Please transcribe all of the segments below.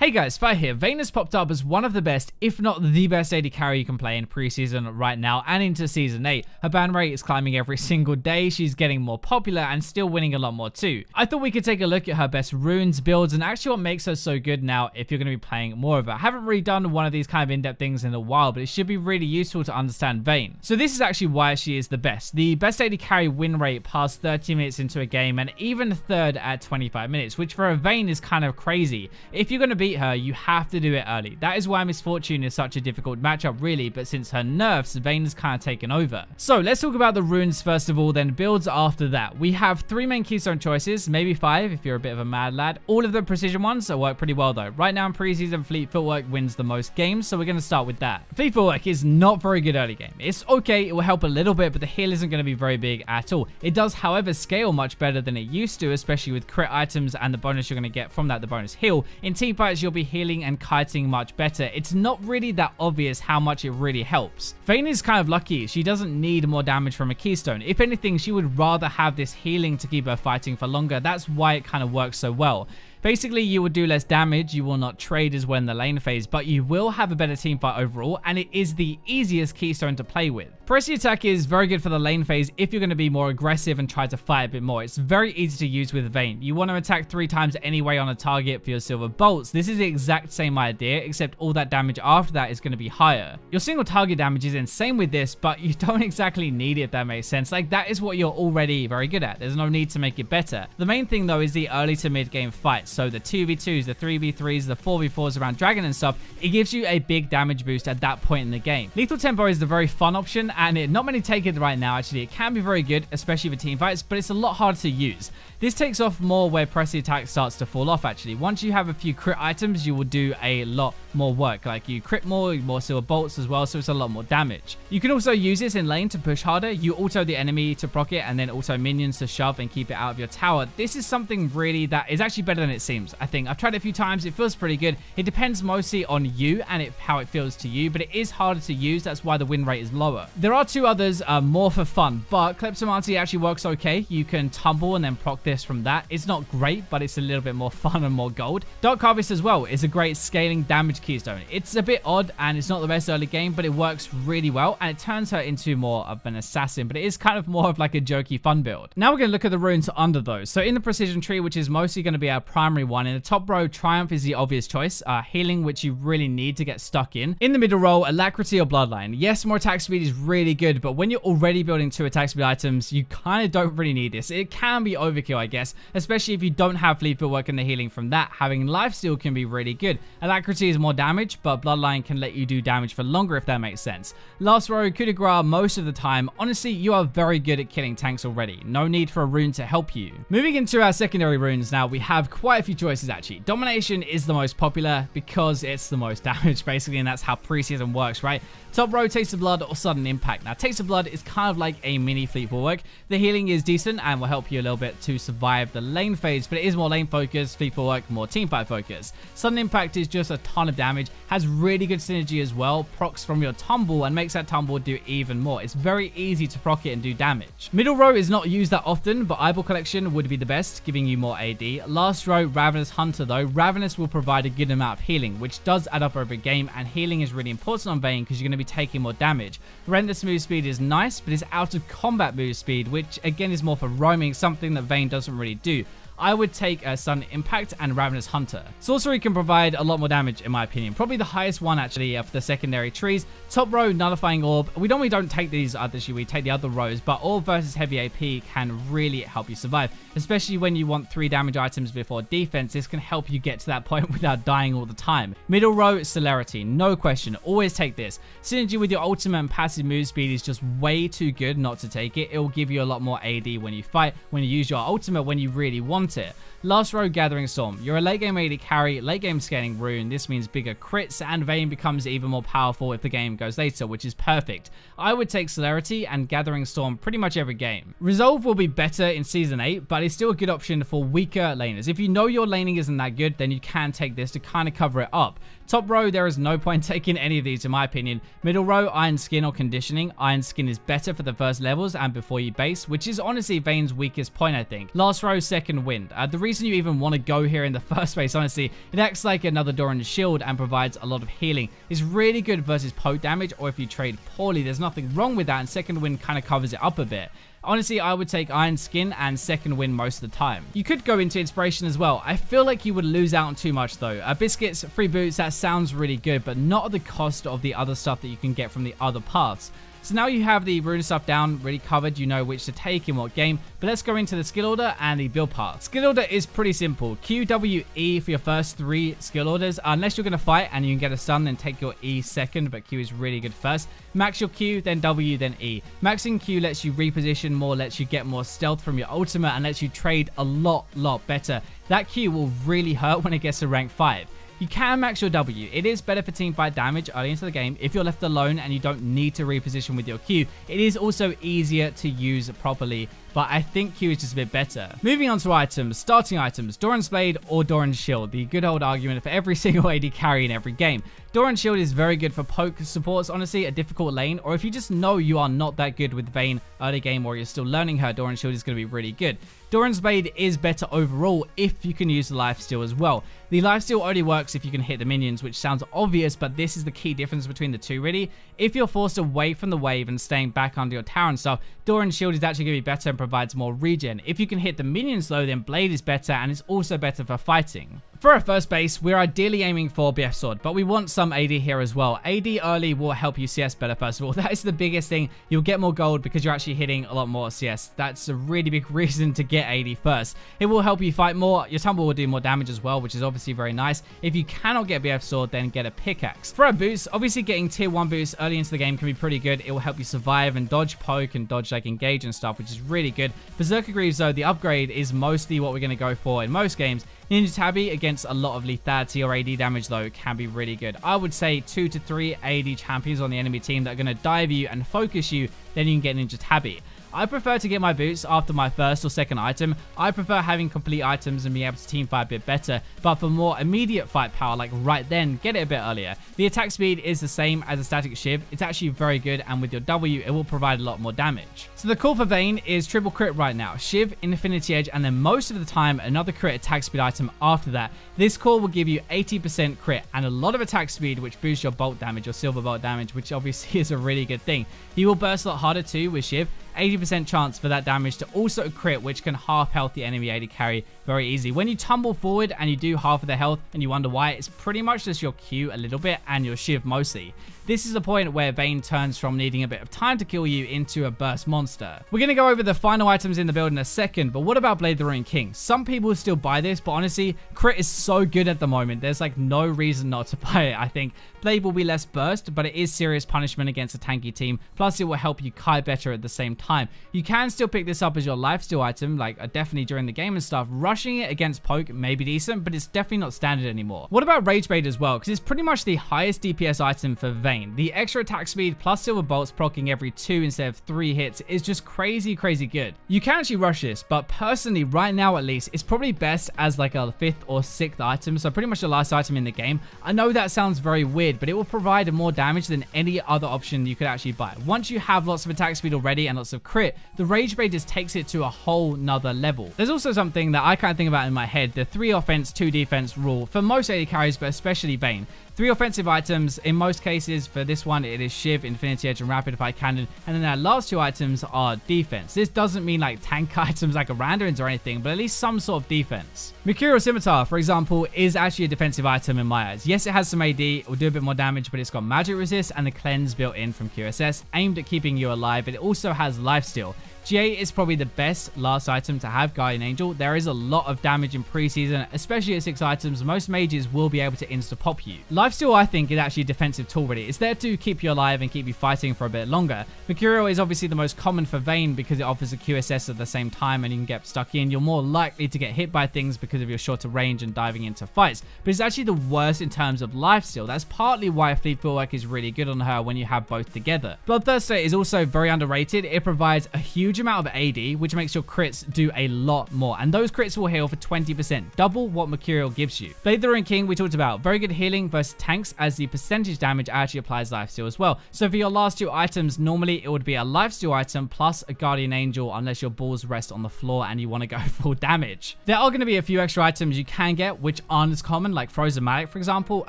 Hey guys, Fi here. Vayne has popped up as one of the best, if not the best AD carry you can play in preseason right now and into season 8. Her ban rate is climbing every single day, she's getting more popular and still winning a lot more too. I thought we could take a look at her best runes, builds, and actually what makes her so good now if you're going to be playing more of her. I haven't really done one of these kind of in-depth things in a while, but it should be really useful to understand Vayne. So this is actually why she is the best. The best AD carry win rate past 30 minutes into a game and even third at 25 minutes, which for a Vayne is kind of crazy. If you're going to beat her, you have to do it early. That is why Miss Fortune is such a difficult matchup really, but since her nerfs, Vayne has kind of taken over. So let's talk about the runes first of all, then builds after that. We have 3 main keystone choices, maybe 5 if you're a bit of a mad lad. All of the precision ones work pretty well though. Right now in preseason, Fleet Footwork wins the most games, so we're going to start with that. Fleet Footwork is not very good early game. It's okay, it will help a little bit, but the heal isn't going to be very big at all. It does, however, scale much better than it used to, especially with crit items and the bonus you're going to get from that, the bonus heal. In team fights, you'll be healing and kiting much better. It's not really that obvious how much it really helps. Vayne is kind of lucky. She doesn't need more damage from a keystone. If anything, she would rather have this healing to keep her fighting for longer. That's why it kind of works so well. Basically, you will do less damage, you will not trade as well in the lane phase, but you will have a better team fight overall, and it is the easiest keystone to play with. Pressy attack is very good for the lane phase if you're going to be more aggressive and try to fight a bit more. It's very easy to use with Vayne. You want to attack 3 times anyway on a target for your silver bolts. This is the exact same idea, except all that damage after that is going to be higher. Your single target damage is insane with this, but you don't exactly need it if that makes sense. Like, that is what you're already very good at. There's no need to make it better. The main thing though is the early to mid game fights. So the 2v2s, the 3v3s, the 4v4s around Dragon and stuff, it gives you a big damage boost at that point in the game. Lethal Tempo is the very fun option, and not many take it right now actually. It can be very good, especially for team fights, but it's a lot harder to use. This takes off more where Pressy attack starts to fall off actually. Once you have a few crit items, you will do a lot more work. Like you crit more silver bolts as well, so it's a lot more damage. You can also use this in lane to push harder. You auto the enemy to proc it, and then also minions to shove and keep it out of your tower. This is something really that is actually better than it seems. I think I've tried it a few times. It feels pretty good. It depends mostly on you and how it feels to you, but it is harder to use. That's why the win rate is lower. There are 2 others more for fun, but Kleptomancy actually works okay. You can tumble and then proc this from that. It's not great, but it's a little bit more fun and more gold. Dark Harvest as well is a great scaling damage keystone. It's a bit odd and it's not the best early game, but it works really well and it turns her into more of an assassin, but it is kind of more of like a jokey fun build. Now we're going to look at the runes under those. So in the precision tree, which is mostly going to be our primary one, in the top row, Triumph is the obvious choice. Healing, which you really need to get stuck in. In the middle row, Alacrity or Bloodline. Yes, more attack speed is really good, but when you're already building 2 attack speed items, you kind of don't really need this. It can be overkill, I guess, especially if you don't have Fleet Footwork and the healing from that. Having Lifesteal can be really good. Alacrity is more damage, but Bloodline can let you do damage for longer if that makes sense. Last row, Coup de Grace most of the time. Honestly, you are very good at killing tanks already. No need for a rune to help you. Moving into our secondary runes now, we have quite a few choices actually. Domination is the most popular because it's the most damage basically, and that's how preseason works, right? Top row, Taste of Blood or Sudden Impact. Now, Taste of Blood is kind of like a mini Fleet Footwork. The healing is decent and will help you a little bit to survive the lane phase, but it is more lane focused. Fleet Footwork, more team fight focus. Sudden Impact is just a ton of damage, has really good synergy as well, procs from your tumble and makes that tumble do even more. It's very easy to proc it and do damage. Middle row is not used that often, but Eyeball Collection would be the best, giving you more AD. Last row, Ravenous Hunter though. Ravenous will provide a good amount of healing, which does add up over a game, and healing is really important on Vayne because you're going to be taking more damage. Relentless move speed is nice, but it's out of combat move speed, which again is more for roaming, something that Vayne doesn't really do. I would take a Sudden Impact and Ravenous Hunter. Sorcery can provide a lot more damage in my opinion. Probably the highest one actually for the secondary trees. Top row, Nullifying Orb. We normally don't take these others, we take the other rows, but Orb versus heavy AP can really help you survive, especially when you want 3 damage items before defense. This can help you get to that point without dying all the time. Middle row, Celerity. No question. Always take this. Synergy with your ultimate and passive move speed is just way too good not to take it. It will give you a lot more AD when you fight, when you use your ultimate when you really want it. Last row, Gathering Storm. You're a late game AD carry, late game scaling rune. This means bigger crits, and Vayne becomes even more powerful if the game goes later, which is perfect. I would take Celerity and Gathering Storm pretty much every game. Resolve will be better in Season 8, but it's still a good option for weaker laners. If you know your laning isn't that good, then you can take this to kind of cover it up. Top row, there is no point taking any of these in my opinion. Middle row, Iron Skin or Conditioning. Iron Skin is better for the first levels and before you base, which is honestly Vayne's weakest point I think. Last row, Second Wind. wind. The reason you even want to go here in the first place, honestly, it acts like another Doran's shield and provides a lot of healing. It's really good versus poke damage, or if you trade poorly, there's nothing wrong with that, and second wind kind of covers it up a bit. Honestly, I would take Iron Skin and second wind most of the time. You could go into inspiration as well. I feel like you would lose out on too much though. Biscuits, free boots, that sounds really good, but not at the cost of the other stuff that you can get from the other paths. So now you have the rune stuff down, really covered, you know which to take in what game, but let's go into the skill order and the build path. Skill order is pretty simple. Q, W, E for your first 3 skill orders. Unless you're going to fight and you can get a stun, then take your E second, but Q is really good first. Max your Q, then W, then E. Maxing Q lets you reposition more, lets you get more stealth from your ultimate, and lets you trade a lot better. That Q will really hurt when it gets to rank 5. You can max your W. It is better for teamfight damage early into the game if you're left alone and you don't need to reposition with your Q. It is also easier to use properly, but I think Q is just a bit better. Moving on to items, starting items, Doran's Blade or Doran's Shield, the good old argument for every single AD carry in every game. Doran's Shield is very good for poke supports, honestly, a difficult lane, or if you just know you are not that good with Vayne early game or you're still learning her, Doran's Shield is going to be really good. Doran's Blade is better overall if you can use the lifesteal as well. The lifesteal only works if you can hit the minions, which sounds obvious, but this is the key difference between the two really. If you're forced away from the wave and staying back under your tower and stuff, Doran's Shield is actually going to be better and provides more regen. If you can hit the minions though, then Blade is better and it's also better for fighting. For our first base, we're ideally aiming for BF Sword, but we want some AD here as well. AD early will help you CS better, first of all. That is the biggest thing. You'll get more gold because you're actually hitting a lot more CS. That's a really big reason to get AD first. It will help you fight more. Your tumble will do more damage as well, which is obviously very nice. If you cannot get BF Sword, then get a pickaxe. For our boosts, obviously getting tier 1 boosts early into the game can be pretty good. It will help you survive and dodge poke and dodge like engage and stuff, which is really good. Berserker Greaves though, the upgrade is mostly what we're going to go for in most games. Ninja Tabby against a lot of lethality or AD damage though can be really good. I would say 2 to 3 AD champions on the enemy team that are going to dive you and focus you, then you can get Ninja Tabby. I prefer to get my boots after my first or second item. I prefer having complete items and being able to team fight a bit better, but for more immediate fight power, like right then, get it a bit earlier. The attack speed is the same as a static Shiv. It's actually very good, and with your W, it will provide a lot more damage. So the call for Vayne is triple crit right now. Shiv, Infinity Edge, and then most of the time, another crit attack speed item after that. This call will give you 80% crit and a lot of attack speed, which boosts your bolt damage, your silver bolt damage, which obviously is a really good thing. You will burst a lot harder too with Shiv. 80% chance for that damage to also crit, which can half health the enemy AD carry very easy. When you tumble forward and you do half of the health and you wonder why, it's pretty much just your Q a little bit and your Shiv mostly. This is the point where Vayne turns from needing a bit of time to kill you into a burst monster. We're going to go over the final items in the build in a second, but what about Blade the Rune King? Some people still buy this, but honestly, crit is so good at the moment. There's like no reason not to buy it, I think. Blade will be less burst, but it is serious punishment against a tanky team. Plus, it will help you kite better at the same time. You can still pick this up as your lifesteal item, like definitely during the game and stuff. Rushing it against poke may be decent, but it's definitely not standard anymore. What about Rage Blade as well? Because it's pretty much the highest DPS item for Vayne. The extra attack speed plus silver bolts proccing every 2 instead of 3 hits is just crazy good. You can actually rush this, but personally right now at least, it's probably best as like a 5th or 6th item, so pretty much the last item in the game. I know that sounds very weird, but it will provide more damage than any other option you could actually buy. Once you have lots of attack speed already and lots of crit, the Rage Blade just takes it to a whole nother level. There's also something that I can't think about in my head, the 3 offense, 2 defense rule for most AD carries, but especially Vayne. 3 offensive items, in most cases. For this one, it is Shiv, Infinity Edge, and Rapid Fire Cannon. And then our last 2 items are defense. This doesn't mean like tank items like a Randuin's or anything, but at least some sort of defense. Mercurial Scimitar, for example, is actually a defensive item in my eyes. Yes, it has some AD, it will do a bit more damage, but it's got magic resist and the cleanse built in from QSS, aimed at keeping you alive. It also has lifesteal. GA is probably the best last item to have, Guardian Angel. There is a lot of damage in preseason, especially at 6 items. Most mages will be able to insta-pop you. Lifesteal, I think, is actually a defensive tool really. It's there to keep you alive and keep you fighting for a bit longer. Mercurial is obviously the most common for Vayne because it offers a QSS at the same time and you can get stuck in. You're more likely to get hit by things because of your shorter range and diving into fights. But it's actually the worst in terms of lifesteal. That's partly why Fleet Footwork is really good on her when you have both together. Bloodthirster is also very underrated. It provides a huge huge amount of AD, which makes your crits do a lot more. And those crits will heal for 20%, double what Mercurial gives you. Blade the Rune King, we talked about. Very good healing versus tanks, as the percentage damage actually applies lifesteal as well. So for your last 2 items, normally it would be a lifesteal item plus a Guardian Angel, unless your balls rest on the floor and you want to go full damage. There are going to be a few extra items you can get which aren't as common, like Frozen Mallet, for example.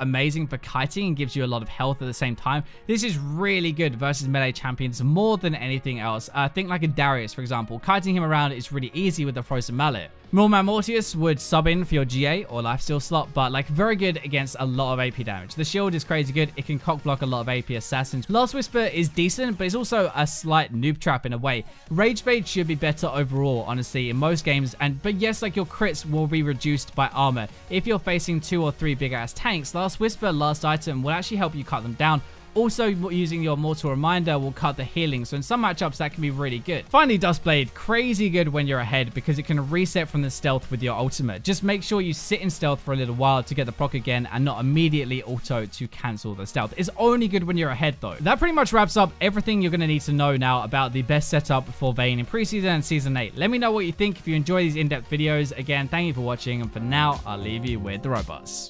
Amazing for kiting and gives you a lot of health at the same time. This is really good versus melee champions more than anything else. Think like a Darius, for example. Kiting him around is really easy with the Frozen Mallet. Millman Mortius would sub in for your GA or lifesteal slot, but like very good against a lot of AP damage. The shield is crazy good. It can cock block a lot of AP assassins. Last Whisper is decent, but it's also a slight noob trap in a way. Rage Bait should be better overall, honestly, in most games. But yes, like your crits will be reduced by armor. If you're facing 2 or 3 big ass tanks, Last Whisper, last item will actually help you cut them down. Also, using your Mortal Reminder will cut the healing, so in some matchups that can be really good. Finally, Duskblade, crazy good when you're ahead because it can reset from the stealth with your ultimate. Just make sure you sit in stealth for a little while to get the proc again and not immediately auto to cancel the stealth. It's only good when you're ahead though. That pretty much wraps up everything you're going to need to know now about the best setup for Vayne in Preseason and Season 8. Let me know what you think if you enjoy these in-depth videos. Again, thank you for watching, and for now, I'll leave you with the robots.